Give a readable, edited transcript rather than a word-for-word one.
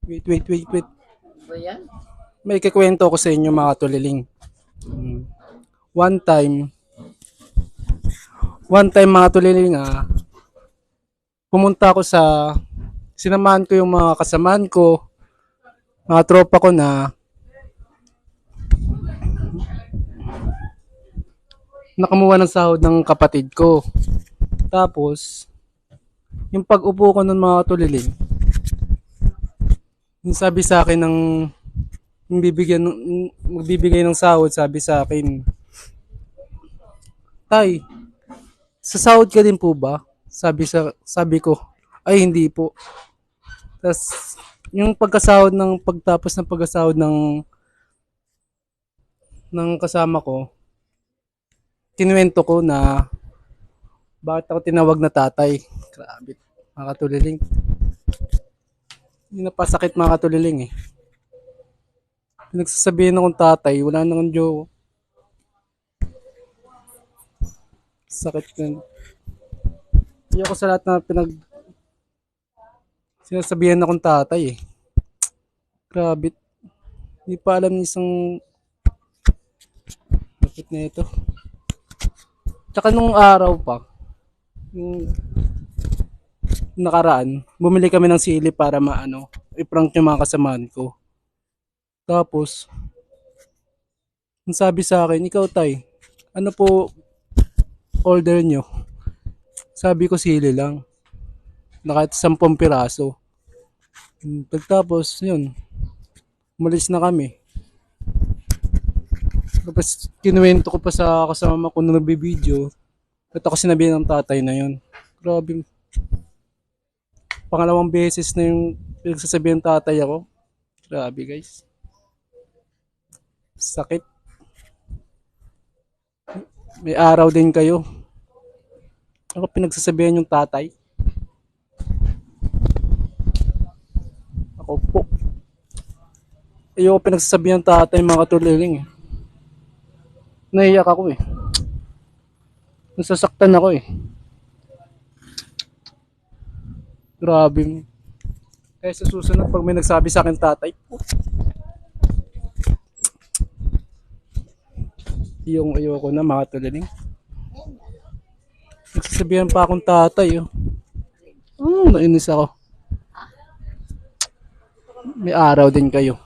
Wait. Ba yan? May kikwento ko sa inyo mga tuliling. Mm. One time, mga tuliling pumunta ako sinamahan ko yung mga kasamaan ko, mga tropa ko na nakamuha ng sahod ng kapatid ko. Tapos, yung pag-upo ko ng mga tuliling, yung sabi sa akin magbibigay ng sahod, sabi sa akin, Tay, sa sahod ka din po ba? Sabi ko, ay hindi po. Tas yung pagtapos ng pagkasahod ng kasama ko, kinuwento ko na bakit ako tinawag na tatay. Grabe, mga katuliling. Hindi na pasakit mga katuliling eh. Pinagsasabihin akong tatay, wala nang joke. Sakit nun. Ayoko sa lahat na sinasabihan akong tatay eh. Grabe. Hindi pa alam ni isang bakit na ito. Tsaka nung araw pa, yung nakaraan, bumili kami ng sili para i-prank yung mga kasamaan ko. Tapos, ang sabi sa akin, ikaw tay, ano po order nyo? Sabi ko sili lang. Na kahit 10 piraso. Pagtapos, yun, umalis na kami. Tapos, kinuwento ko pa sa kasama ko na nagbibideo. At ako sinabi ng tatay na yun. Grabe. Pangalawang beses na yung pinagsasabihan ng tatay ako. Grabe guys. Sakit. May araw din kayo. Ako pinagsasabihan yung tatay. Ako po. Ayoko pinagsasabihan ng tatay mga katuliling eh. Naiyak ako eh. Nasasaktan ako eh. Grabe. Kaya sa susunod, pag may nagsabi sa akin tatay, yung ayoko na mga tuliling. Nagsasabihan pa akong tatay oh. Nainis ako. May araw din kayo.